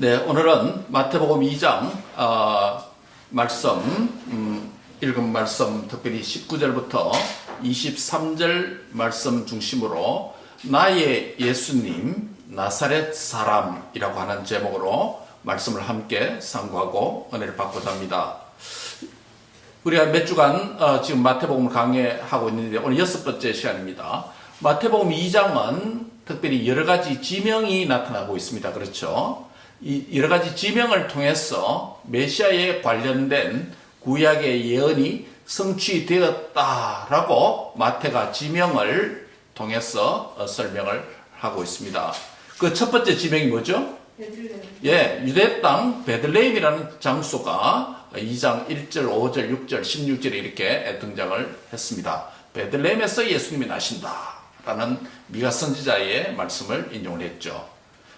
네, 오늘은 마태복음 2장 말씀 읽은 말씀 특별히 19절부터 23절 말씀 중심으로 나의 예수님 나사렛 사람이라고 하는 제목으로 말씀을 함께 상고하고 은혜를 받고자 합니다. 우리가 몇 주간 지금 마태복음을 강의하고 있는데 오늘 6번째 시간입니다. 마태복음 2장은 특별히 여러 가지 지명이 나타나고 있습니다. 그렇죠? 이 여러 가지 지명을 통해서 메시아에 관련된 구약의 예언이 성취되었다라고 마태가 지명을 통해서 설명을 하고 있습니다. 그 첫 번째 지명이 뭐죠? 베들레헴. 예, 유대 땅 베들레헴이라는 장소가 2장 1절, 5절, 6절, 16절에 이렇게 등장을 했습니다. 베들레헴에서 예수님이 나신다라는 미가 선지자의 말씀을 인용을 했죠.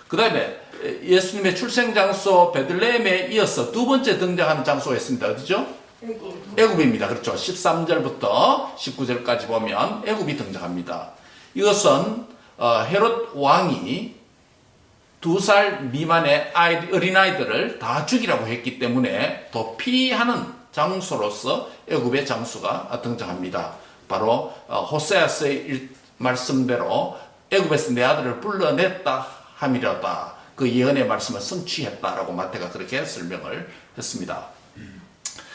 그 다음에 예수님의 출생 장소 베들레헴에 이어서 두 번째 등장하는 장소가 있습니다. 어디죠? 애굽입니다. 그렇죠. 13절부터 19절까지 보면 애굽이 등장합니다. 이것은 헤롯 왕이 2살 미만의 어린아이들을 다 죽이라고 했기 때문에 도피하는 장소로서 애굽의 장소가 등장합니다. 바로 호세아서의 말씀대로 애굽에서 내 아들을 불러냈다 함이라다. 그 예언의 말씀을 성취했다라고 마태가 그렇게 설명을 했습니다.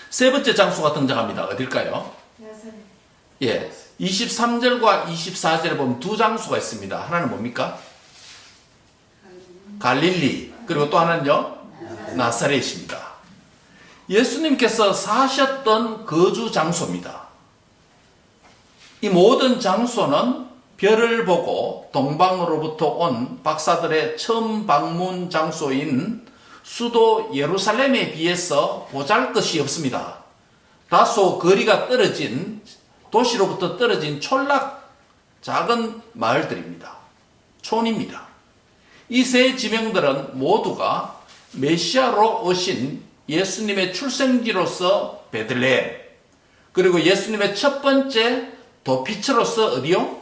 세 번째 장소가 등장합니다. 어딜까요? 나사렛. 예, 23절과 24절에 보면 두 장소가 있습니다. 하나는 뭡니까? 갈릴리. 그리고 또 하나는요? 나사렛입니다. 예수님께서 사셨던 거주 장소입니다. 이 모든 장소는 별을 보고 동방으로부터 온 박사들의 처음 방문 장소인 수도 예루살렘에 비해서 보잘것이 없습니다. 다소 거리가 떨어진 도시로부터 떨어진 촌락 작은 마을들입니다. 촌입니다. 이 세 지명들은 모두가 메시아로 오신 예수님의 출생지로서 베들레헴, 그리고 예수님의 첫 번째 도피처로서 어디요?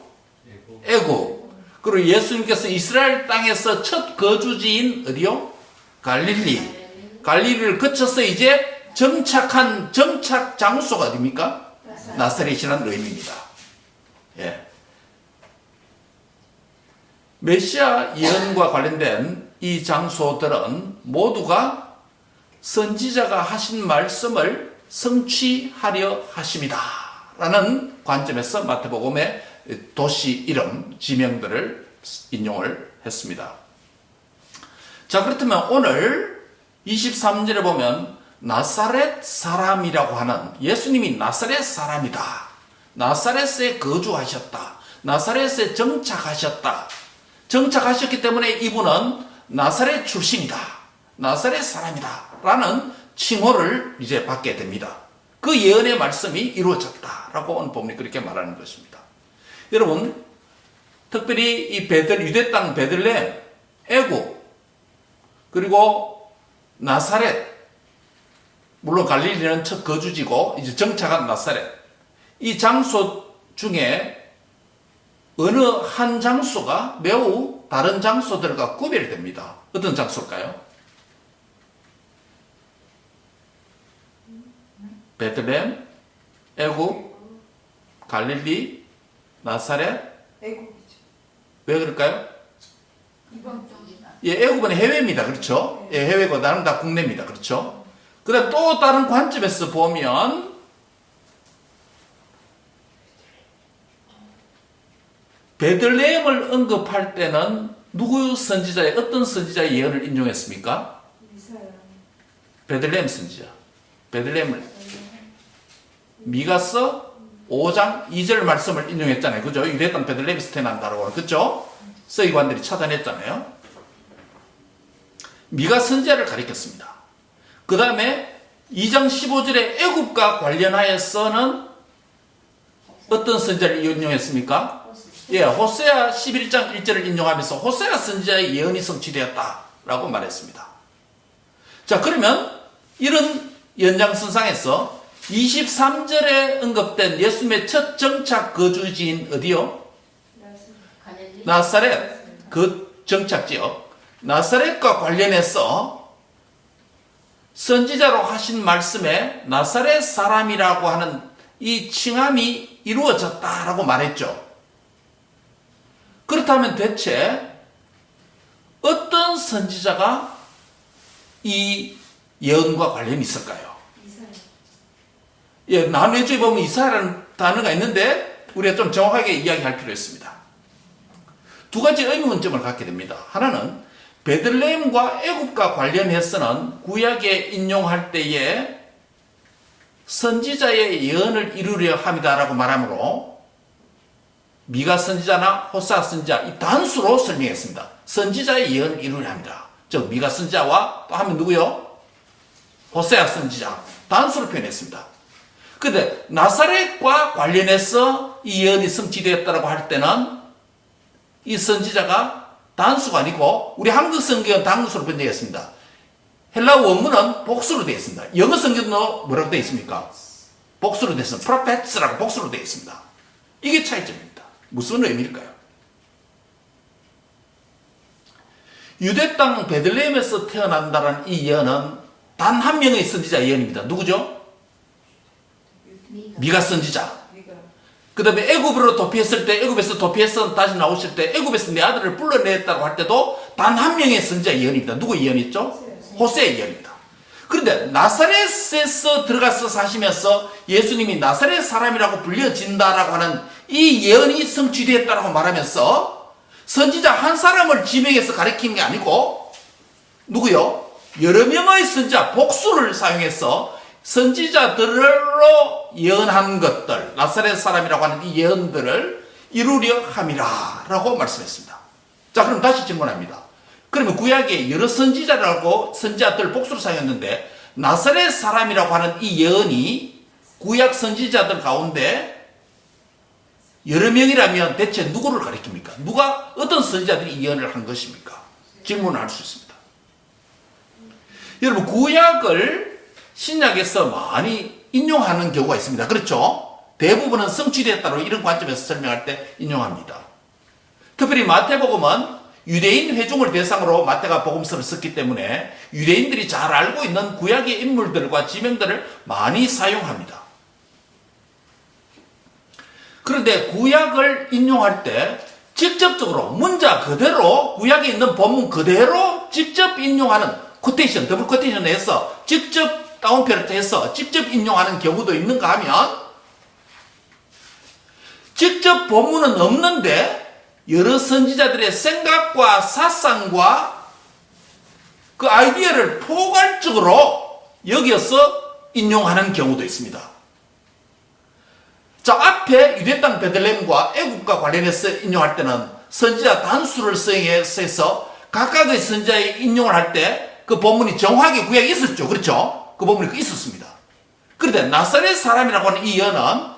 애굽. 그리고 예수님께서 이스라엘 땅에서 첫 거주지인 어디요? 갈릴리. 갈릴리를 거쳐서 이제 정착한 정착 장소가 어디입니까? 나사렛이라는 의미입니다. 예. 메시아 예언과 관련된 이 장소들은 모두가 선지자가 하신 말씀을 성취하려 하십니다. 라는 관점에서 마태복음의 도시 이름, 지명들을 인용을 했습니다. 자, 그렇다면 오늘 23절에 보면 나사렛 사람이라고 하는 예수님이 나사렛 사람이다. 나사렛에 거주하셨다. 나사렛에 정착하셨다. 정착하셨기 때문에 이분은 나사렛 출신이다. 나사렛 사람이다. 라는 칭호를 이제 받게 됩니다. 그 예언의 말씀이 이루어졌다. 라고 오늘 본문이 그렇게 말하는 것입니다. 여러분, 특별히 이 유대 땅 베들레헴, 애굽, 그리고 나사렛, 물론 갈릴리는 첫 거주지고 이제 정착한 나사렛, 이 장소 중에 어느 한 장소가 매우 다른 장소들과 구별됩니다. 어떤 장소일까요? 베들레헴, 애굽, 갈릴리, 나사렛. 애굽이죠. 왜 그럴까요? 이방 쪽이나. 예, 애굽은 해외입니다. 그렇죠? 예, 해외고 나는 다 국내입니다. 그렇죠? 그다음 또 다른 관점에서 보면 베들레헴을 언급할 때는 누구 선지자의 어떤 선지자의 예언을 인용했습니까? 이사야. 베들레헴 선지자. 베들레헴을 미가서 5장 2절 말씀을 인용했잖아요. 그죠? 유대 땅 베들레헴에서 태어난다라고. 그죠? 서기관들이 찾아냈잖아요. 미가 선지자를 가리켰습니다. 그 다음에 2장 15절에 애굽과 관련하여서는 어떤 선지자를 인용했습니까? 예, 호세아 11장 1절을 인용하면서 호세아 선지자의 예언이 성취되었다라고 말했습니다. 자, 그러면 이런 연장선상에서 23절에 언급된 예수님의 첫 정착 거주지인 어디요? 나사렛, 그 정착지역. 나사렛과 관련해서 선지자로 하신 말씀에 나사렛 사람이라고 하는 이 칭함이 이루어졌다라고 말했죠. 그렇다면 대체 어떤 선지자가 이 예언과 관련이 있을까요? 예, 남해주에 보면 이사야라는 단어가 있는데 우리가 좀 정확하게 이야기할 필요가 있습니다. 두 가지 의문점을 갖게 됩니다. 하나는 베들레헴과 애굽과 관련해서는 구약에 인용할 때에 선지자의 예언을 이루려 합니다라고 말하므로 미가 선지자나 호사 선지자 이 단수로 설명했습니다. 선지자의 예언을 이루려 합니다. 즉 미가 선지자와 또 하면 누구요? 호세아 선지자 단수로 표현했습니다. 그런데 나사렛과 관련해서 이 예언이 성취되었다고 할 때는 이 선지자가 단수가 아니고 우리 한국 성경은 단수로 번역했습니다. 헬라어 원문은 복수로 되어 있습니다. 영어 성경도 뭐라고 되어 있습니까? 복수로 되어 있습니다. 프로페츠라고 복수로 되어 있습니다. 이게 차이점입니다. 무슨 의미일까요? 유대 땅 베들레헴에서 태어난다는 이 예언은 단 한 명의 선지자 예언입니다. 누구죠? 미가 선지자. 그 다음에 애굽으로 도피했을 때, 애굽에서 도피해서 다시 나오실 때 애굽에서 내 아들을 불러냈다고 할 때도 단 한 명의 선지자 예언입니다. 누구 예언이죠? 호세의 예언입니다. 그런데 나사렛에서 들어가서 사시면서 예수님이 나사렛 사람이라고 불려진다라고 하는 이 예언이 성취되었다라고 말하면서 선지자 한 사람을 지명해서 가리키는 게 아니고 누구요? 여러 명의 선지자 복수를 사용해서 선지자들로 예언한 것들, 나사렛 사람이라고 하는 이 예언들을 이루려 함이라 라고 말씀했습니다. 자, 그럼 다시 질문합니다. 그러면 구약에 여러 선지자라고 선지자들 복수로 사용했는데 나사렛 사람이라고 하는 이 예언이 구약 선지자들 가운데 여러 명이라면 대체 누구를 가리킵니까? 누가 어떤 선지자들이 이 예언을 한 것입니까? 질문을 할 수 있습니다. 여러분 구약을 신약에서 많이 인용하는 경우가 있습니다. 그렇죠? 대부분은 성취됐다로 이런 관점에서 설명할 때 인용합니다. 특별히 마태복음은 유대인 회중을 대상으로 마태가 복음서를 썼기 때문에 유대인들이 잘 알고 있는 구약의 인물들과 지명들을 많이 사용합니다. 그런데 구약을 인용할 때 직접적으로 문자 그대로 구약에 있는 본문 그대로 직접 인용하는 코테이션, 더블 코테이션을 해서 직접 다운표를 해서 직접 인용하는 경우도 있는가 하면 직접 본문은 없는데 여러 선지자들의 생각과 사상과 그 아이디어를 포괄적으로 여기어서 인용하는 경우도 있습니다. 자, 앞에 유대 땅 베들레헴과 애굽과 관련해서 인용할 때는 선지자 단수를 사용해서 각각의 선지자의 인용을 할 때 그 본문이 정확하게 구약에 있었죠. 그렇죠? 그 본문이 있었습니다. 그런데 나사렛 사람이라고 하는 이 예언은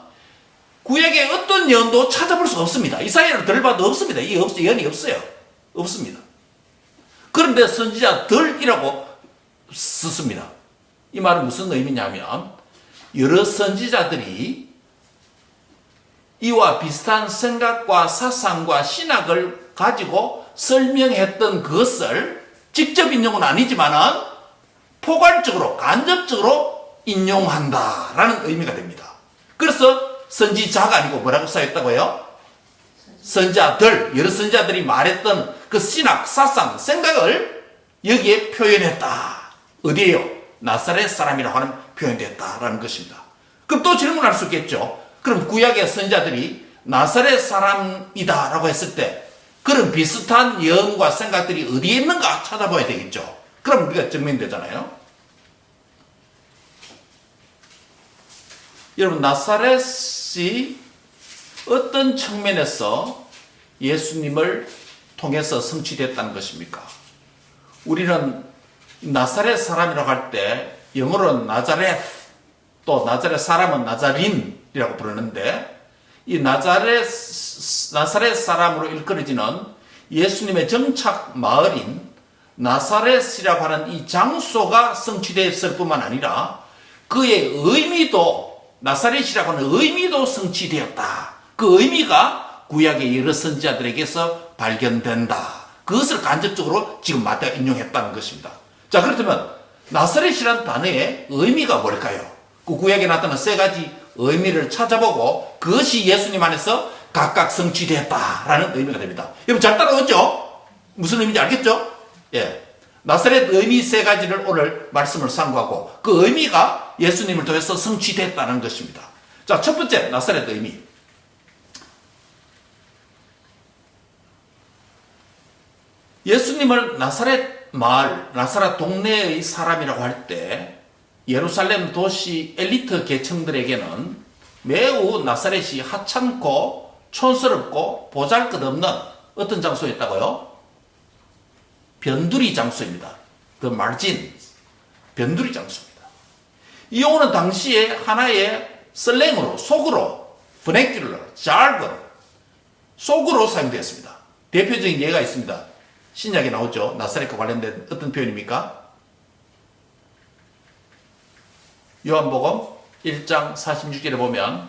구약의 어떤 예언도 찾아볼 수가 없습니다. 이사야를 들봐도 없습니다. 이 예언이 없어요. 없습니다. 그런데 선지자들이라고 썼습니다. 이 말은 무슨 의미냐면 여러 선지자들이 이와 비슷한 생각과 사상과 신학을 가지고 설명했던 그것을 직접 인용은 아니지만은 포괄적으로 간접적으로 인용한다라는 의미가 됩니다. 그래서 선지자가 아니고 뭐라고 써있다고요? 선지자들, 여러 선지자들이 말했던 그 신학, 사상, 생각을 여기에 표현했다. 어디에요? 나사렛 사람이라고 하는 표현됐다라는 것입니다. 그럼 또 질문할 수 있겠죠. 그럼 구약의 선지자들이 나사렛 사람이다라고 했을 때 그런 비슷한 예언과 생각들이 어디에 있는가 찾아봐야 되겠죠. 그럼 우리가 증명되잖아요. 여러분 나사렛이 어떤 측면에서 예수님을 통해서 성취됐다는 것입니까? 우리는 나사렛 사람이라고 할 때 영어로는 나자렛, 또 나자렛 사람은 나자린이라고 부르는데 이 나사렛 사람으로 일컬어지는 예수님의 정착 마을인 나사렛이라고 하는 이 장소가 성취됐을 뿐만 아니라 그의 의미도 나사렛이라고 하는 의미도 성취되었다. 그 의미가 구약의 여러 선지자들에게서 발견된다. 그것을 간접적으로 지금 마태가 인용했다는 것입니다. 자, 그렇다면 나사렛이라는 단어의 의미가 뭘까요? 그 구약에 나타난 세 가지 의미를 찾아보고 그것이 예수님 안에서 각각 성취되었다라는 의미가 됩니다. 여러분 잘 따라오죠? 무슨 의미인지 알겠죠? 예. 나사렛 의미 세 가지를 오늘 말씀을 상고하고 그 의미가 예수님을 통해서 성취됐다는 것입니다. 자, 첫 번째 나사렛 의미. 예수님을 나사렛 마을, 나사렛 동네의 사람이라고 할 때 예루살렘 도시 엘리트 계층들에게는 매우 나사렛이 하찮고 촌스럽고 보잘것없는 어떤 장소였다고요? 변두리 장소입니다. The margin. 변두리 장소입니다. 이 용어는 당시에 하나의 슬랭으로, 속으로, vernacular, jargon, 속으로 사용되었습니다. 대표적인 예가 있습니다. 신약에 나오죠. 나사렛과 관련된 어떤 표현입니까? 요한복음 1장 46절에 보면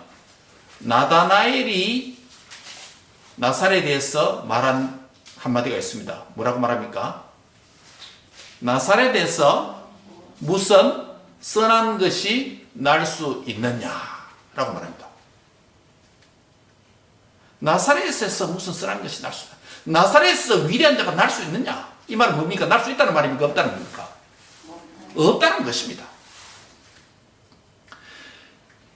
나다나엘이 나사렛에서 말한 한마디가 있습니다. 뭐라고 말합니까? 나사렛에서 무슨 선한 것이 날 수 있느냐라고 말합니다. 나사렛에서 무슨 선한 것이 날 수 있느냐? 나사렛에서 위대한 자가 날 수 있느냐? 이 말은 뭡니까? 날 수 있다는 말입니까? 없다는 겁니까? 없다는 것입니다.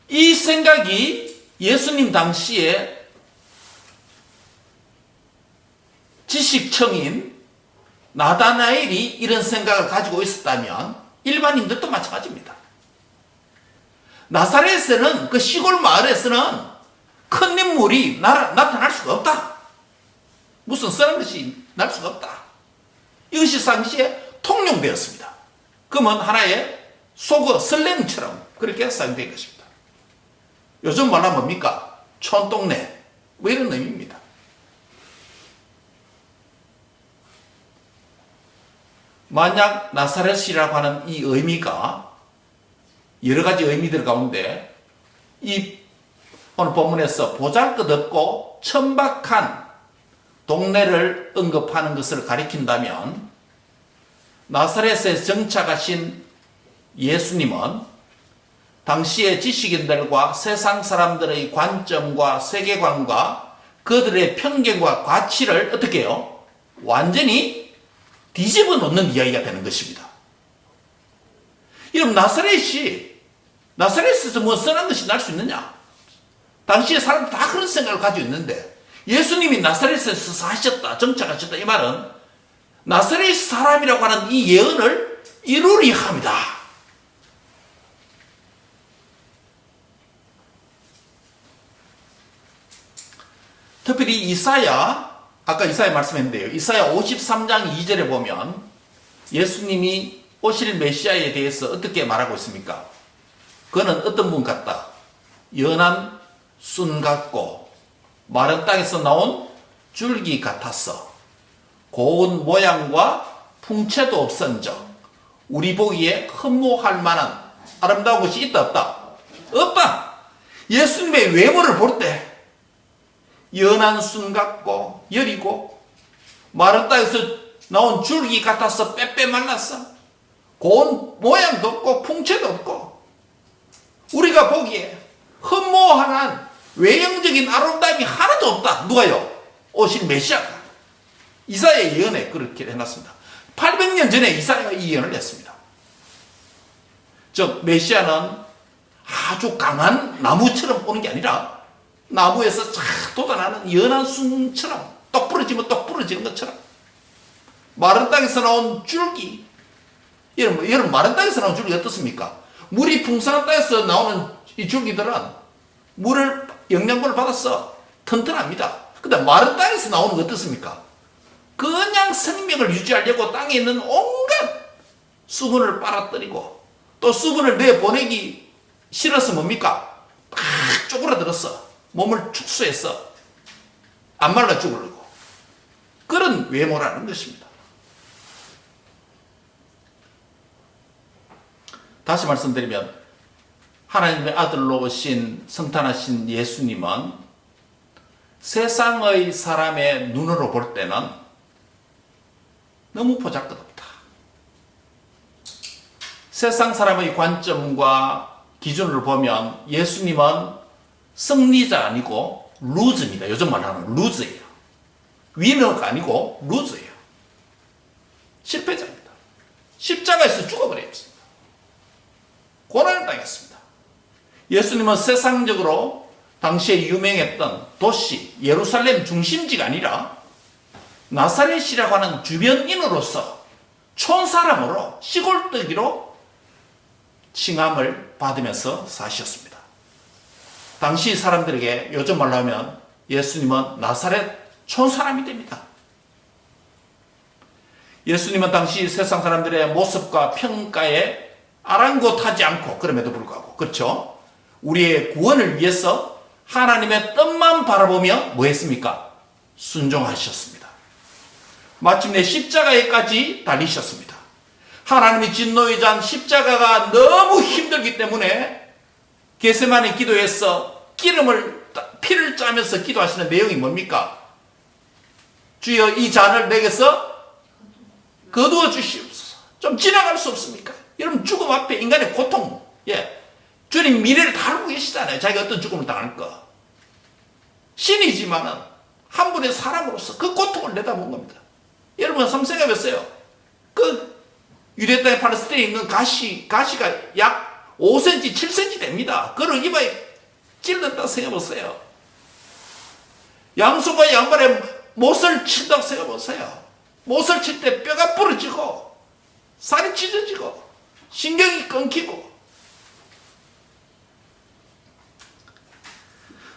이 생각이 예수님 당시에 지식청인 나다나엘이 이런 생각을 가지고 있었다면 일반인들도 마찬가지입니다. 나사렛에는 그 시골 마을에서는 큰 인물이 나타날 수가 없다. 무슨 선한 것이 날 수가 없다. 이것이 당시에 통용되었습니다. 그러면 하나의 속어 슬랭처럼 그렇게 사용된 것입니다. 요즘 말로 뭡니까? 촌동네 뭐 이런 의미입니다. 만약 나사렛이라고 하는 이 의미가 여러 가지 의미들 가운데 이 오늘 본문에서 보잘것없고 천박한 동네를 언급하는 것을 가리킨다면 나사렛에 정착하신 예수님은 당시의 지식인들과 세상 사람들의 관점과 세계관과 그들의 편견과 가치를 어떻게 해요? 완전히 뒤집어 놓는 이야기가 되는 것입니다. 여러분 나사렛에서 뭐 선한 것이 날 수 있느냐? 당시의 사람들 다 그런 생각을 가지고 있는데 예수님이 나사렛에서 사셨다, 정착하셨다 이 말은 나사렛 사람이라고 하는 이 예언을 이루려 합니다. 특별히 아까 이사야 말씀했는데요. 이사야 53장 2절에 보면 예수님이 오실 메시아에 대해서 어떻게 말하고 있습니까? 그는 어떤 분 같다? 연한 순 같고 마른 땅에서 나온 줄기 같았어. 고운 모양과 풍채도 없은즉 우리 보기에 흠모할 만한 아름다운 것이 있다 없다? 없다. 예수님의 외모를 볼 때 연한 순 같고 여리고 마른 땅에서 나온 줄기 같아서 빼빼 말랐어. 고운 모양도 없고 풍채도 없고 우리가 보기에 흠모하는 외형적인 아름다움이 하나도 없다. 누가요? 오실 메시아가. 이사야의 예언에 그렇게 해놨습니다. 800년 전에 이사야가 이 예언을 했습니다. 즉 메시아는 아주 강한 나무처럼 오는 게 아니라 나무에서 쫙 돋아나는 연한 순처럼 똑 부러지면 똑 부러지는 것처럼 마른 땅에서 나온 줄기. 여러분 마른 땅에서 나온 줄기 어떻습니까? 물이 풍성한 땅에서 나오는 이 줄기들은 물을 영양분을 받아서 튼튼합니다. 근데 마른 땅에서 나오는 거 어떻습니까? 그냥 생명을 유지하려고 땅에 있는 온갖 수분을 빨아들이고 또 수분을 내보내기 싫어서 뭡니까? 막 쪼그라들었어. 몸을 축소해서 안 말라 죽으려고. 그런 외모라는 것입니다. 다시 말씀드리면 하나님의 아들로 오신 성탄하신 예수님은 세상의 사람의 눈으로 볼 때는 너무 보잘것없다. 세상 사람의 관점과 기준으로 보면 예수님은 승리자 아니고 루즈입니다. 요즘 말하는 루즈예요. 위너가 아니고 루즈예요. 실패자입니다. 십자가에서 죽어버렸습니다. 고난을 당했습니다. 예수님은 세상적으로 당시에 유명했던 도시 예루살렘 중심지가 아니라 나사렛이라고 하는 주변인으로서 촌사람으로 시골뜨기로 칭함을 받으면서 사셨습니다. 당시 사람들에게 요즘 말로 하면 예수님은 나사렛 촌사람이 됩니다. 예수님은 당시 세상 사람들의 모습과 평가에 아랑곳하지 않고 그럼에도 불구하고 그렇죠? 우리의 구원을 위해서 하나님의 뜻만 바라보며 뭐 했습니까? 순종하셨습니다. 마침내 십자가에까지 달리셨습니다. 하나님이 진노의 잔 십자가가 너무 힘들기 때문에 겟세마네 기도에서 피를 짜면서 기도하시는 내용이 뭡니까? 주여 이 잔을 내게서 거두어 주시옵소서. 좀 지나갈 수 없습니까? 여러분 죽음 앞에 인간의 고통, 주님 미래를 다 알고 계시잖아요. 자기가 어떤 죽음을 당할 거. 신이지만은 한 분의 사람으로서 그 고통을 내다본 겁니다. 여러분 한번 생각해보세요. 그 유대 땅의 팔레스타인에 있는 가시가 약 5cm, 7cm 됩니다. 그걸 이마에 찔렀다 생각해보세요. 양손과 양발에 못을 친다고 생각해보세요. 못을 칠 때 뼈가 부러지고 살이 찢어지고 신경이 끊기고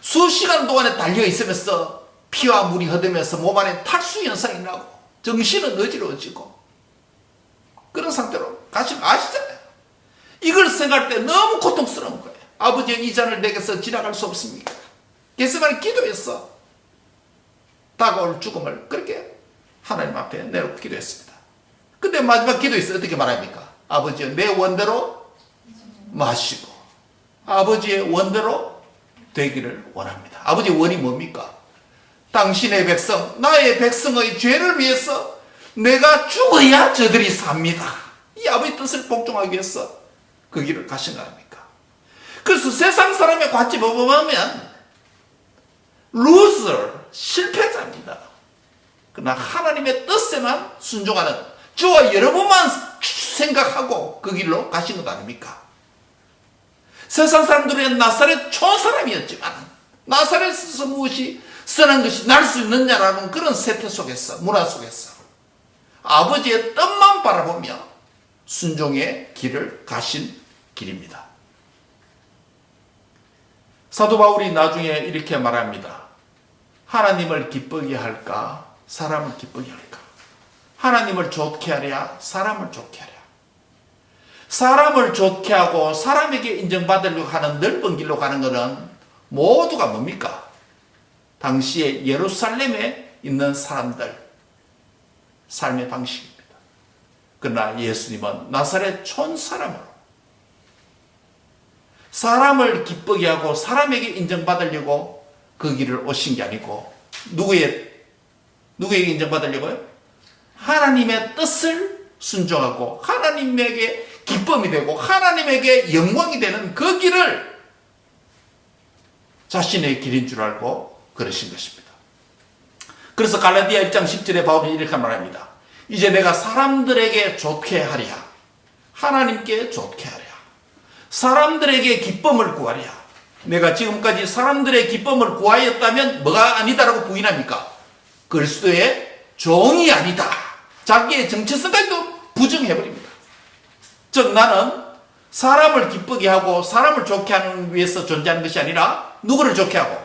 수시간 동안에 달려있으면서 피와 물이 흐르면서 몸 안에 탈수 현상이 나고 정신은 어지러워지고 그런 상태로 아시잖아요. 이걸 생각할 때 너무 고통스러운 거예요. 아버지 이 잔을 내게서 지나갈 수 없습니까? 겟세마네 기도했어. 다가올 죽음을 그렇게 하나님 앞에 내놓고 기도했습니다. 근데 마지막 기도에서 어떻게 말합니까? 아버지여 내 원대로 마시고 아버지의 원대로 되기를 원합니다. 아버지의 원이 뭡니까? 당신의 백성, 나의 백성의 죄를 위해서 내가 죽어야 저들이 삽니다. 이 아버지 뜻을 복종하기 위해서 그 길을 가신 거 아닙니까? 그래서 세상 사람의 관점을 보면 루저, 실패자입니다. 그러나 하나님의 뜻에만 순종하는 주와 여러분만 생각하고 그 길로 가신 것 아닙니까? 세상 사람들은 나사렛 촌사람이었지만 나사렛에서 무엇이 선한 것이 날 수 있느냐라는 그런 세태 속에서 문화 속에서 아버지의 뜻만 바라보며 순종의 길을 가신 길입니다. 사도 바울이 나중에 이렇게 말합니다. 하나님을 기쁘게 할까 사람을 기쁘게 할까? 하나님을 좋게 하랴 사람을 좋게 하랴. 사람을 좋게 하고 사람에게 인정받으려고 하는 넓은 길로 가는 것은 모두가 뭡니까? 당시에 예루살렘에 있는 사람들 삶의 방식입니다. 그러나 예수님은 나사렛 촌사람으로 사람을 기쁘게 하고 사람에게 인정받으려고 그 길을 오신 게 아니고 누구에게 인정받으려고요? 하나님의 뜻을 순종하고 하나님에게 기쁨이 되고 하나님에게 영광이 되는 그 길을 자신의 길인 줄 알고 그러신 것입니다. 그래서 갈라디아 1장 10절에 바울이 이렇게 말합니다. 이제 내가 사람들에게 좋게 하랴 하나님께 좋게 하랴 사람들에게 기쁨을 구하랴. 내가 지금까지 사람들의 기쁨을 구하였다면 뭐가 아니다라고 부인합니까? 그리스도의 종이 아니다. 자기의 정체성까지도 부정해버립니다. 즉 나는 사람을 기쁘게 하고 사람을 좋게 하는 위해서 존재하는 것이 아니라 누구를 좋게 하고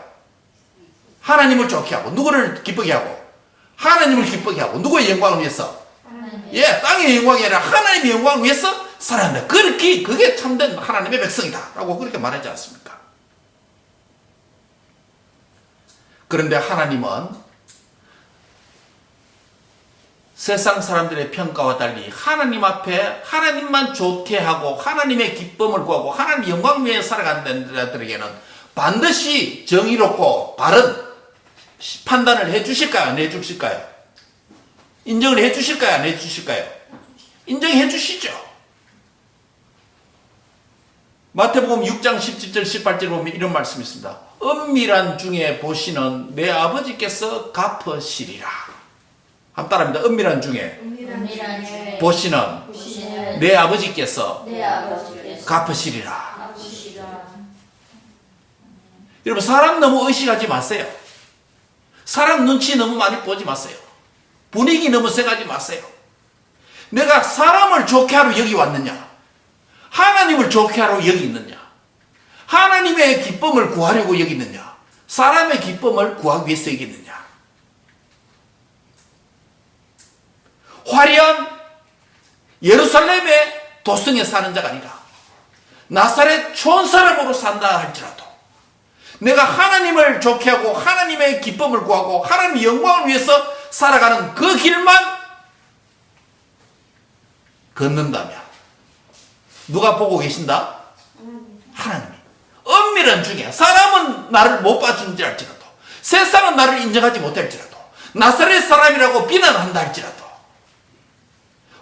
하나님을 좋게 하고 누구를 기쁘게 하고 하나님을 기쁘게 하고 누구의 영광을 위해서 땅의 영광이 아니라 하나님의 영광을 위해서 살아간다. 그게 참된 하나님의 백성이다 라고 그렇게 말하지 않습니까? 그런데 하나님은 세상 사람들의 평가와 달리 하나님 앞에 하나님만 좋게 하고 하나님의 기쁨을 구하고 하나님의 영광 위에 살아가는 자들에게는 반드시 정의롭고 바른 판단을 해 주실까요? 안 해 주실까요? 인정을 해 주실까요? 안 해 주실까요? 인정해 주시죠. 마태복음 6장 17절 18절 보면 이런 말씀이 있습니다. 은밀한 중에 보시는 내 아버지께서 갚으시리라. 한번 따라합니다. 은밀한 중에 은밀한 중에 보시는 보시는 내 아버지께서 내 아버지께서 갚으시리라. 갚으시리라. 여러분, 사람 너무 의식하지 마세요. 사람 눈치 너무 많이 보지 마세요. 분위기 너무 세가지 마세요. 내가 사람을 좋게 하러 여기 왔느냐? 하나님을 좋게 하러 여기 있느냐? 하나님의 기쁨을 구하려고 여기 있느냐? 사람의 기쁨을 구하기 위해서 여기 있느냐? 화려한 예루살렘의 도성에 사는 자가 아니라 나사렛 촌사람으로 산다 할지라도 내가 하나님을 좋게 하고 하나님의 기쁨을 구하고 하나님의 영광을 위해서 살아가는 그 길만 걷는다면 누가 보고 계신다? 하나님이. 은밀한 중에 사람은 나를 못 봐주는지 알지라도 세상은 나를 인정하지 못할지라도 나사렛 사람이라고 비난한다 할지라도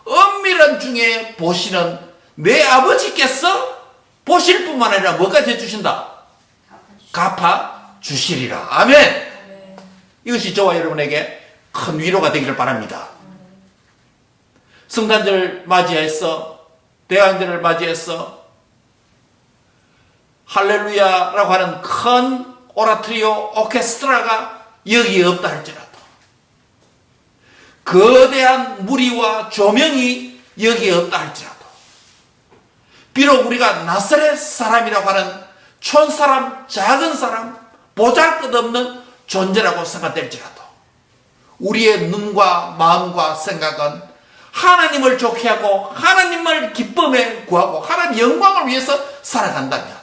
은밀한 중에 보시는 내 아버지께서 보실 뿐만 아니라 뭐까지 해주신다? 갚아 주시리라. 아멘. 이것이 저와 여러분에게 큰 위로가 되기를 바랍니다. 성탄절 맞이해서 대안절을 맞이해서 할렐루야라고 하는 큰 오라토리오 오케스트라가 여기에 없다 할지라도 거대한 무리와 조명이 여기에 없다 할지라도 비록 우리가 나사렛 사람이라고 하는 촌사람, 작은 사람, 보잘것없는 존재라고 생각될지라도 우리의 눈과 마음과 생각은 하나님을 좋게 하고 하나님을 기쁨에 구하고 하나님 영광을 위해서 살아간다면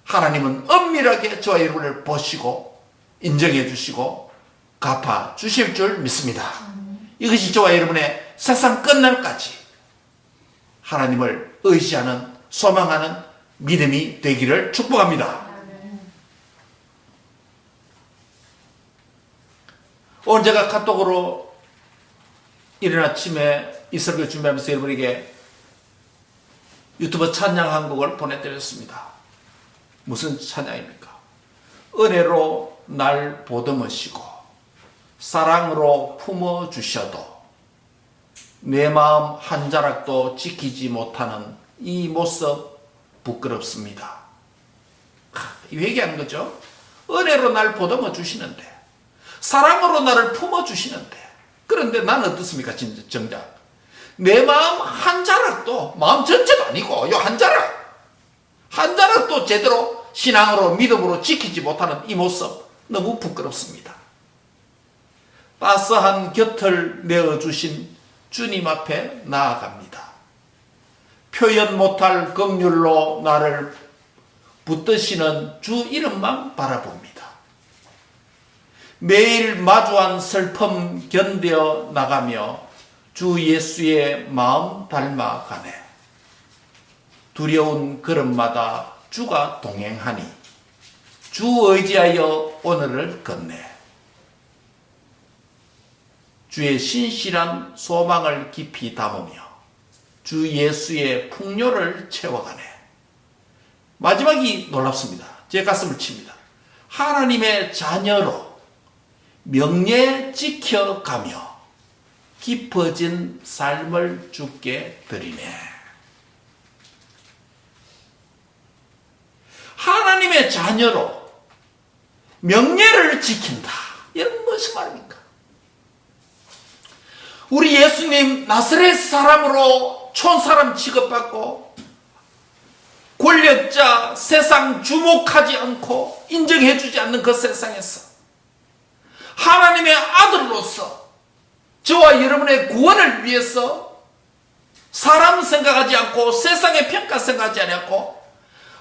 하나님은 은밀하게 저와 여러분을 보시고 인정해 주시고 갚아 주실 줄 믿습니다. 이것이 저와 여러분의 세상 끝날까지 하나님을 의지하는 소망하는 믿음이 되기를 축복합니다. 오늘 제가 카톡으로 이른 아침에 이 설교 준비하면서 여러분에게 유튜브 찬양 한 곡을 보내드렸습니다. 무슨 찬양입니까? 은혜로 날 보듬으시고 사랑으로 품어주셔도 내 마음 한 자락도 지키지 못하는 이 모습 부끄럽습니다. 이 얘기하는 거죠. 은혜로 날 보듬어 주시는데 사랑으로 나를 품어 주시는데 그런데 나는 어떻습니까? 정작 내 마음 한 자락도 마음 전체도 아니고 요 한 자락도 제대로 신앙으로 믿음으로 지키지 못하는 이 모습 너무 부끄럽습니다. 따스한 곁을 내어주신 주님 앞에 나아갑니다. 표현 못할 긍휼로 나를 붙드시는 주 이름만 바라봅니다. 매일 마주한 슬픔 견뎌 나가며 주 예수의 마음 닮아가네. 두려운 걸음마다 주가 동행하니 주 의지하여 오늘을 걷네. 주의 신실한 소망을 깊이 담으며 주 예수의 풍요를 채워가네. 마지막이 놀랍습니다. 제 가슴을 칩니다. 하나님의 자녀로 명예 지켜가며 깊어진 삶을 주께 드리네. 하나님의 자녀로 명예를 지킨다. 이런 무슨 말입니까? 우리 예수님 나사렛 사람으로 촌사람 취급받고 권력자 세상 주목하지 않고 인정해주지 않는 그 세상에서 하나님의 아들로서 저와 여러분의 구원을 위해서 사람 생각하지 않고 세상의 평가 생각하지 않고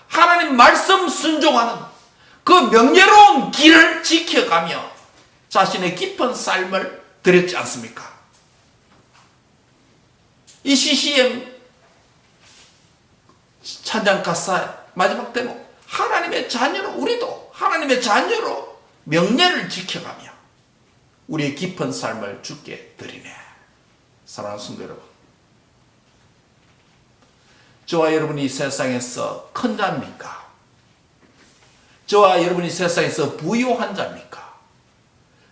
하나님 말씀 순종하는 그 명예로운 길을 지켜가며 자신의 깊은 삶을 드렸지 않습니까? 이 CCM 찬양 가사 마지막 대목 하나님의 자녀로 우리도 하나님의 자녀로 명예를 지켜가며 우리의 깊은 삶을 주께 드리네. 사랑하는 성도 여러분, 저와 여러분이 세상에서 큰 자입니까? 저와 여러분이 세상에서 부유한 자입니까?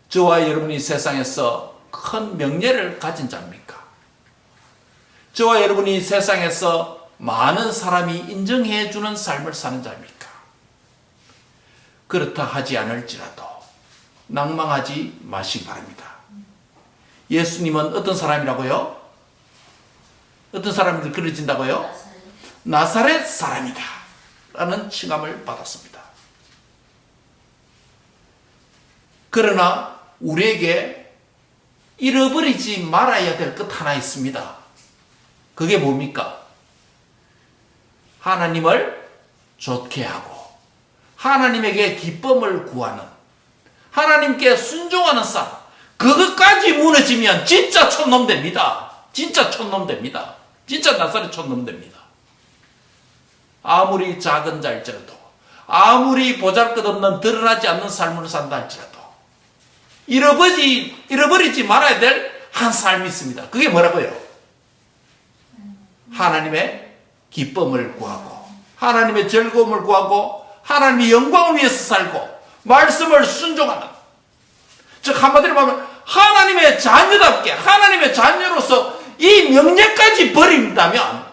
저와 여러분이 세상에서 큰 명예를 가진 자입니까? 저와 여러분이 세상에서 많은 사람이 인정해 주는 삶을 사는 자입니까? 그렇다 하지 않을지라도 낭망하지 마시기 바랍니다. 예수님은 어떤 사람이라고요? 어떤 사람을 그려진다고요? 나사렛 사람이다 라는 칭함을 받았습니다. 그러나 우리에게 잃어버리지 말아야 될 것 하나 있습니다. 그게 뭡니까? 하나님을 좋게 하고 하나님에게 기쁨을 구하는, 하나님께 순종하는 삶, 그것까지 무너지면 진짜 촌놈 됩니다. 진짜 촌놈 됩니다. 진짜 나사렛 촌놈 됩니다. 아무리 작은 자일지라도, 아무리 보잘것없는 드러나지 않는 삶을 산다 할지라도 잃어버리지 말아야 될 한 삶이 있습니다. 그게 뭐라고요? 하나님의 기쁨을 구하고 하나님의 즐거움을 구하고 하나님의 영광을 위해서 살고 말씀을 순종하는, 즉 한마디로 말하면 하나님의 자녀답게 하나님의 자녀로서 이 명예까지 버린다면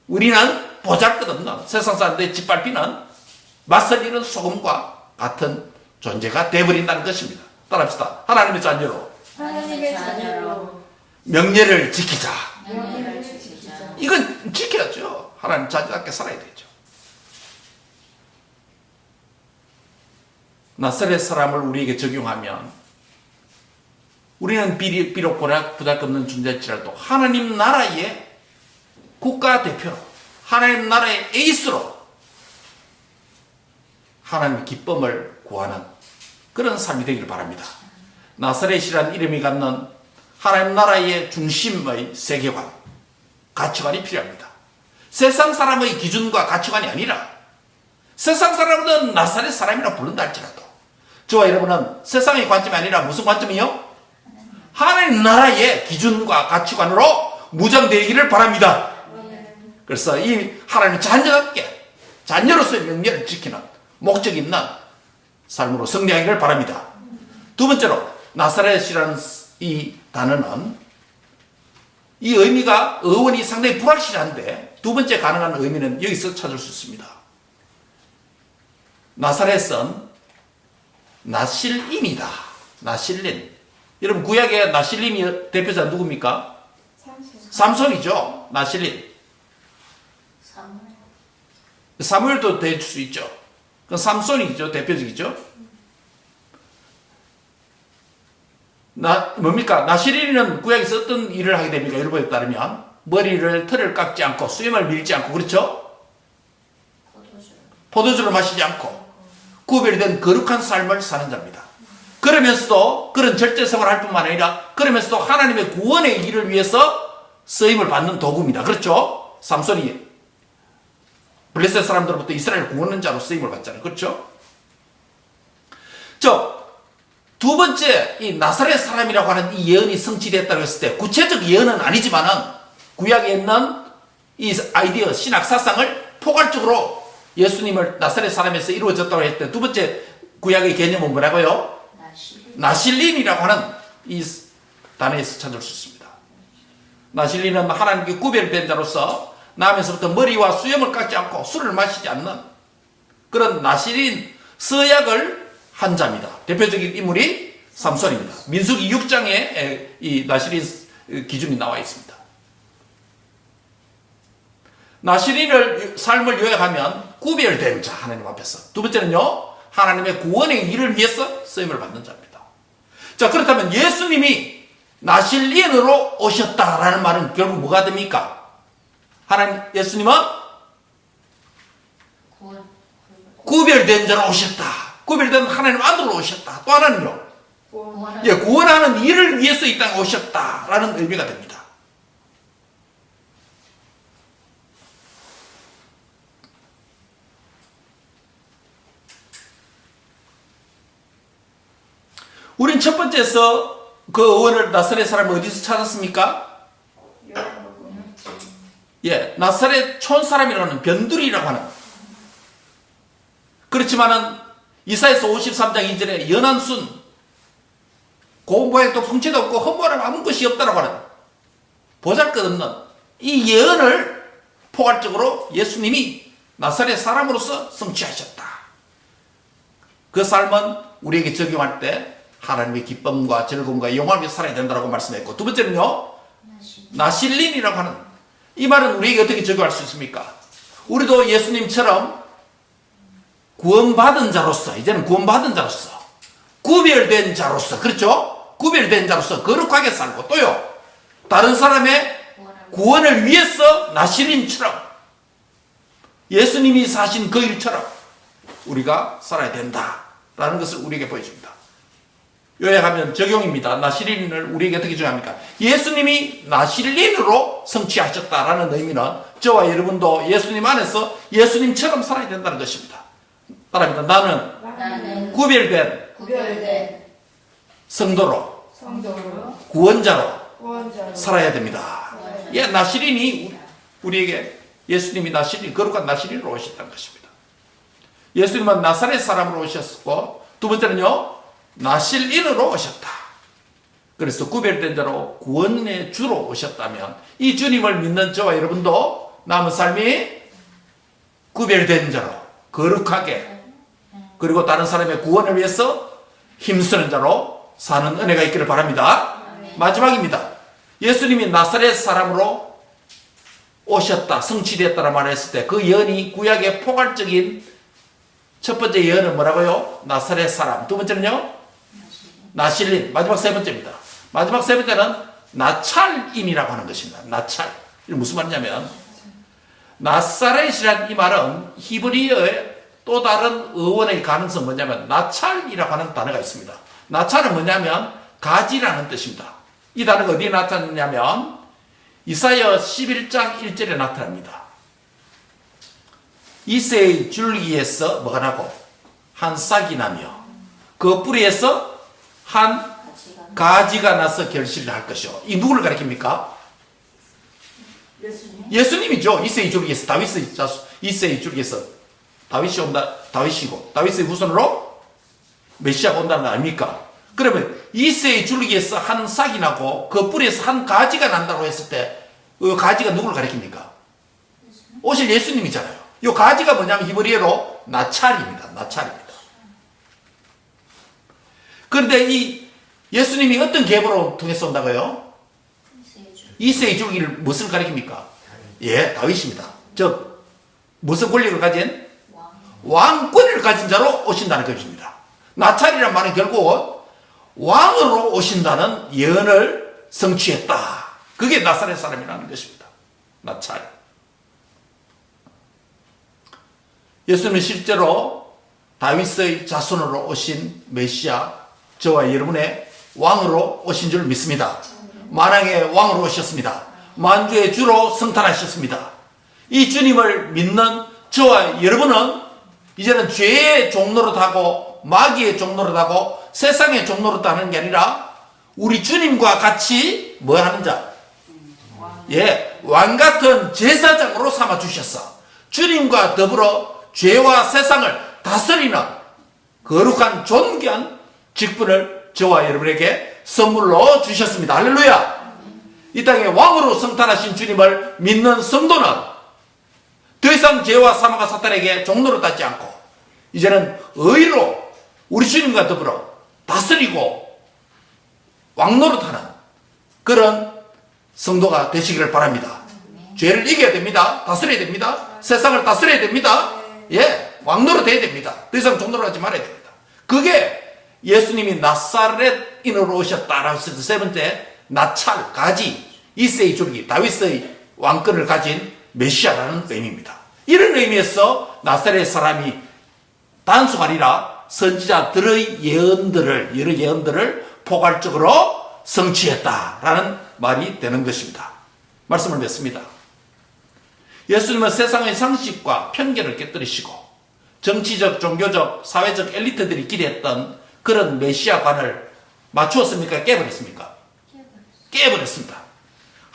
우리는 보잘것없는 세상 사람들의 짓밟히는 맞설리는 소금과 같은 존재가 되어버린다는 것입니다. 따라합시다. 하나님의 자녀로 하나님의 자녀로 명예를 지키자. 명예를 지키자. 이건 지켜야죠. 하나님 자녀답게 살아야 되죠. 나사렛 사람을 우리에게 적용하면 우리는 비록 보잘것없는 존재일지라도 하나님 나라의 국가대표로, 하나님 나라의 에이스로 하나님의 기쁨을 구하는 그런 삶이 되기를 바랍니다. 나사렛이라는 이름이 갖는 하나님 나라의 중심의 세계관, 가치관이 필요합니다. 세상 사람의 기준과 가치관이 아니라 세상 사람은 나사렛 사람이라 부른다 할지라도 저와 여러분은 세상의 관점이 아니라 무슨 관점이요? 하나님 나라의 기준과 가치관으로 무장되기를 바랍니다. 그래서 이 하나님 자녀답게 자녀로서의 명예를 지키는 목적 있는 삶으로 승리하기를 바랍니다. 두 번째로 나사렛이라는 이 단어는 이 의미가 어원이 상당히 불확실한데 두 번째 가능한 의미는 여기서 찾을 수 있습니다. 나사렛은 나실임이다. 나실림. 여러분 구약의 나실림이 대표자 누굽니까? 삼손이죠. 나실림. 사무엘도 될 수 있죠. 그건 삼손이죠. 대표적이죠. 뭡니까? 나실림은 구약에서 어떤 일을 하게 됩니까? 여러분에 따르면 털을 깎지 않고 수염을 밀지 않고, 그렇죠? 포도주를 마시지 않고 구별된 거룩한 삶을 사는 자입니다. 그러면서도 그런 절제생활을 할 뿐만 아니라 그러면서도 하나님의 구원의 일을 위해서 쓰임을 받는 도구입니다. 그렇죠? 삼손이 블레셋 사람들로부터 이스라엘 구원한 자로 쓰임을 받잖아요. 그렇죠? 두 번째 이 나사렛 사람이라고 하는 이 예언이 성취됐다고 했을 때 구체적 예언은 아니지만은 구약에 있는 이 아이디어 신학 사상을 포괄적으로 예수님을 나사렛 사람에서 이루어졌다고 했을 때 두 번째 구약의 개념은 뭐라고요? 나실림이라고 하는 이 단어에서 찾을 수 있습니다. 나실림은 하나님께 구별된 자로서 나면서부터 머리와 수염을 깎지 않고 술을 마시지 않는 그런 나실인 서약을 한 자입니다. 대표적인 인물이 삼손입니다. 민수기 6장에 이 나실인 기준이 나와 있습니다. 나실인을 삶을 요약하면 구별된 자, 하나님 앞에서. 두 번째는요, 하나님의 구원의 일을 위해서 쓰임을 받는 자입니다. 자, 그렇다면 예수님이 나실인으로 오셨다라는 말은 결국 뭐가 됩니까? 예수님은 구별된 자로 오셨다. 구별된 하나님 아들로 오셨다. 또 하나는요, 구원하는 일을 위해서 이 땅에 오셨다라는 의미가 됩니다. 우린 첫 번째에서 그 어원을 나사렛 사람을 어디서 찾았습니까? 예, 나사렛 촌 사람이라는 변두리라고 하는. 그렇지만은 이사야서 53장 2절에 연한 순, 고운 모양도 풍채도 없고 흠모는 아무 것이 없다라고 하는 보잘것없는 이 예언을 포괄적으로 예수님이 나사렛 사람으로서 성취하셨다. 그 삶은 우리에게 적용할 때 하나님의 기쁨과 즐거움과 영광을 위해 살아야 된다고 말씀했고, 두 번째는요, 나실린이라고 하는 이 말은 우리에게 어떻게 적용할 수 있습니까? 우리도 예수님처럼 구원받은 자로서, 이제는 구원받은 자로서, 구별된 자로서, 그렇죠? 구별된 자로서 거룩하게 살고, 또요, 다른 사람의 구원을 위해서 나실린처럼 예수님이 사신 그 일처럼 우리가 살아야 된다라는 것을 우리에게 보여줍니다. 요약하면 적용입니다. 나실린을 우리에게 어떻게 적용합니까? 예수님이 나실린으로 성취하셨다라는 의미는 저와 여러분도 예수님 안에서 예수님처럼 살아야 된다는 것입니다. 따라합니다. 나는 구별된 성도로 구원자로 살아야 됩니다. 예, 나실린이 우리에게 예수님이 나실린, 거룩한 나실린으로 오셨다는 것입니다. 예수님은 나사렛 사람으로 오셨고, 두 번째는요, 나실린으로 오셨다. 그래서 구별된 자로 구원의 주로 오셨다면 이 주님을 믿는 저와 여러분도 남은 삶이 구별된 자로 거룩하게, 그리고 다른 사람의 구원을 위해서 힘쓰는 자로 사는 은혜가 있기를 바랍니다. 마지막입니다. 예수님이 나사렛 사람으로 오셨다, 성취되었다는 말을 했을 때 그 예언이 구약의 포괄적인 첫 번째 예언은 뭐라고요? 나사렛 사람. 두 번째는요, 나실린. 마지막 세 번째입니다. 마지막 세 번째는 나찰인이라고 하는 것입니다. 나찰. 이게 무슨 말이냐면, 나사렛이란 이 말은 히브리어의 또 다른 어원의 가능성은 뭐냐면 나찰이라고 하는 단어가 있습니다. 나찰은 뭐냐면 가지라는 뜻입니다. 이 단어가 어디에 나타났냐면 이사야 11장 1절에 나타납니다. 이새의 줄기에서 뭐가 나고 한 싹이 나며 그 뿌리에서 한 가지가 나서 결실을 할 것이요. 이 누구를 가리킵니까? 예수님이죠. 이새의 줄기에서, 다윗의 자손, 이새의 줄기에서 다윗이 온다, 다윗이고 다윗의 후손으로 메시아가 온다는 거 아닙니까? 그러면 이새의 줄기에서 한 싹이 나고 그 뿌리에서 한 가지가 난다고 했을 때 그 가지가 누구를 가리킵니까? 오실 예수님이잖아요. 이 가지가 뭐냐면 히브리어로 나찰입니다. 나찰입니다. 그런데 이 예수님이 어떤 계보로 통해서 온다고요? 이새의 줄기를 무엇을 가리킵니까? 예, 다윗입니다. 즉 무슨 권력을 가진? 왕권을 가진 자로 오신다는 것입니다. 나찰이란 말은 결국 왕으로 오신다는 예언을 성취했다. 그게 나사렛 사람이라는 것입니다. 나찰. 예수님은 실제로 다윗의 자손으로 오신 메시아, 저와 여러분의 왕으로 오신 줄 믿습니다. 만왕의 왕으로 오셨습니다. 만주의 주로 성탄하셨습니다. 이 주님을 믿는 저와 여러분은 이제는 죄의 종노릇하고 마귀의 종노릇하고 세상의 종노릇하는 게 아니라 우리 주님과 같이 뭐 하는 자? 예, 왕 같은 제사장으로 삼아 주셨어. 주님과 더불어 죄와 세상을 다스리는 거룩한 존귀한 직분을 저와 여러분에게 선물로 주셨습니다. 할렐루야. 이 땅에 왕으로 성탄하신 주님을 믿는 성도는 더 이상 죄와 사망과 사탄에게 종로를 닫지 않고 이제는 의로 우리 주님과 더불어 다스리고 왕노릇하는 그런 성도가 되시기를 바랍니다. 죄를 이겨야 됩니다. 다스려야 됩니다. 세상을 다스려야 됩니다. 예, 왕노릇 해야 됩니다. 더 이상 종노릇하지 말아야 됩니다. 그게 예수님이 나사렛인으로 오셨다라고 했을 때 세 번째, 나찰, 가지, 이새의 줄기, 다윗의 왕권을 가진 메시아라는 의미입니다. 이런 의미에서 나사렛 사람이 단수가 아니라 선지자들의 예언들을, 여러 예언들을 포괄적으로 성취했다라는 말이 되는 것입니다. 말씀을 맺습니다. 예수님은 세상의 상식과 편견을 깨뜨리시고 정치적, 종교적, 사회적 엘리트들이 기대했던 그런 메시아관을 맞추었습니까? 깨버렸습니까? 깨버렸습니다.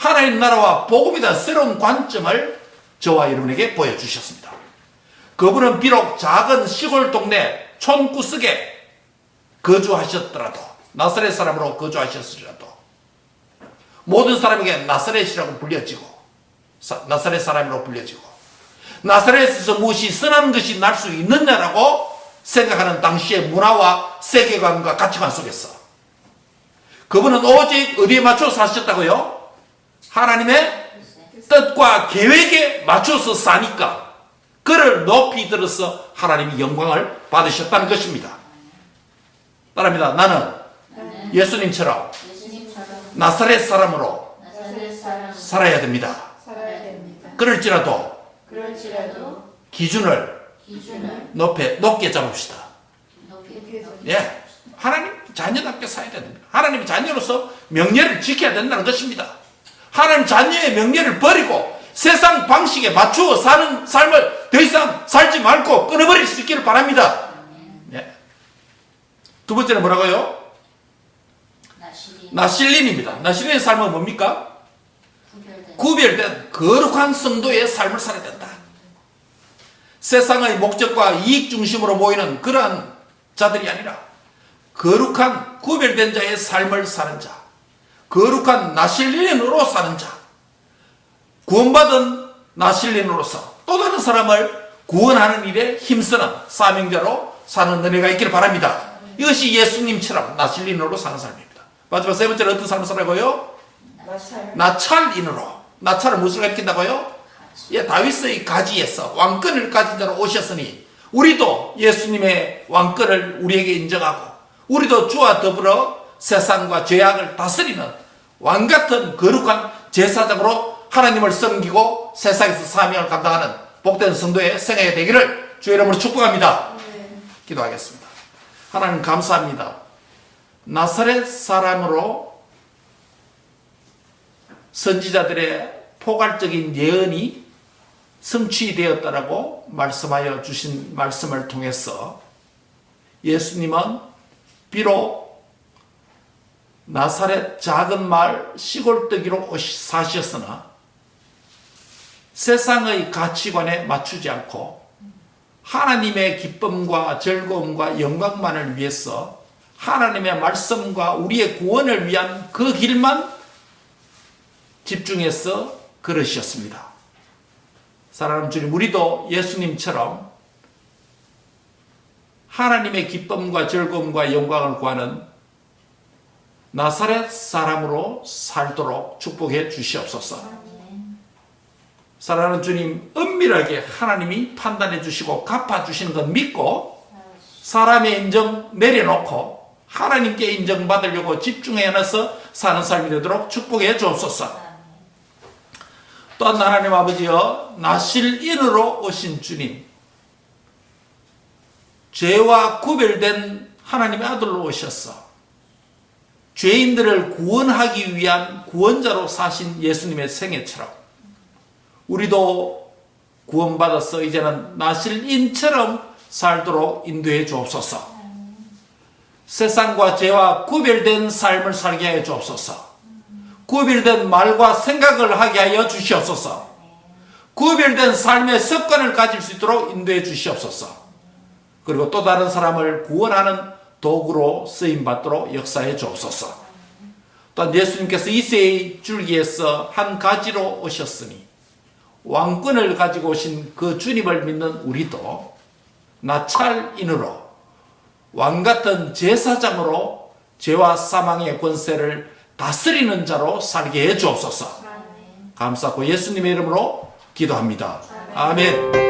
하나님 나라와 복음에 대한 새로운 관점을 저와 여러분에게 보여주셨습니다. 그분은 비록 작은 시골 동네 촌구석에 거주하셨더라도, 나사렛 사람으로 거주하셨으리라도 모든 사람에게 나사렛이라고 불려지고, 나사렛 사람으로 불려지고, 나사렛에서 무엇이 선한 것이 날 수 있느냐라고 생각하는 당시의 문화와 세계관과 가치관 속에서 그분은 오직 어디에 맞춰 사셨다고요? 하나님의 뜻과 계획에 맞춰서 사니까 그를 높이 들어서 하나님이 영광을 받으셨다는 것입니다. 따라합니다. 나는 예수님처럼 나사렛 사람으로 살아야 됩니다. 그럴지라도 기준을 높게 잡읍시다. 예, 하나님 자녀답게 살아야 됩니다. 하나님의 자녀로서 명예를 지켜야 된다는 것입니다. 하나님 자녀의 명예를 버리고 세상 방식에 맞추어 사는 삶을 더 이상 살지 말고 끊어버릴 수 있기를 바랍니다. 예. 두 번째는 뭐라고요? 나실린입니다. 나실린의 삶은 뭡니까? 구별된 거룩한 성도의 삶을 살아야 된다. 세상의 목적과 이익 중심으로 모이는 그러한 자들이 아니라 거룩한 구별된 자의 삶을 사는 자, 거룩한 나실린으로 사는 자, 구원받은 나실린으로서 또 다른 사람을 구원하는 일에 힘쓰는 사명자로 사는 은혜가 있기를 바랍니다. 이것이 예수님처럼 나실린으로 사는 삶입니다. 마지막 세 번째는 어떤 삶을 살라고요? 나찰인으로. 나찰은 무엇을 가리킨다고요? 예, 다윗의 가지에서 왕권을 가진 자로 오셨으니 우리도 예수님의 왕권을 우리에게 인정하고 우리도 주와 더불어 세상과 죄악을 다스리는 왕같은 거룩한 제사장으로 하나님을 섬기고 세상에서 사명을 감당하는 복된 성도의 생애가 되기를 주의 이름으로 축복합니다. 기도하겠습니다. 하나님 감사합니다. 나사렛 사람으로 선지자들의 포괄적인 예언이 성취되었다라고 말씀하여 주신 말씀을 통해서 예수님은 비록 나사렛 작은 마을 시골뜨기로 사셨으나 세상의 가치관에 맞추지 않고 하나님의 기쁨과 즐거움과 영광만을 위해서 하나님의 말씀과 우리의 구원을 위한 그 길만 집중해서 걸으셨습니다. 사랑하는 주님, 우리도 예수님처럼 하나님의 기쁨과 즐거움과 영광을 구하는 나사렛 사람으로 살도록 축복해 주시옵소서. 사랑하는 주님, 은밀하게 하나님이 판단해 주시고 갚아 주시는 것 믿고 사람의 인정 내려놓고 하나님께 인정받으려고 집중해 나서 사는 삶이 되도록 축복해 주옵소서. 또한 하나님 아버지여, 나실인으로 오신 주님, 죄와 구별된 하나님의 아들로 오셔서 죄인들을 구원하기 위한 구원자로 사신 예수님의 생애처럼 우리도 구원받아서 이제는 나실인처럼 살도록 인도해 주옵소서. 세상과 죄와 구별된 삶을 살게 하여 주옵소서. 구별된 말과 생각을 하게 하여 주시옵소서. 구별된 삶의 습관을 가질 수 있도록 인도해 주시옵소서. 그리고 또 다른 사람을 구원하는 도구로 쓰임받도록 역사해 주옵소서. 또한 예수님께서 이세의 줄기에서 한 가지로 오셨으니 왕권을 가지고 오신 그 주님을 믿는 우리도 나찰인으로 왕같은 제사장으로 죄와 사망의 권세를 다스리는 자로 살게 해 주옵소서. 감사하고 예수님의 이름으로 기도합니다. 아멘.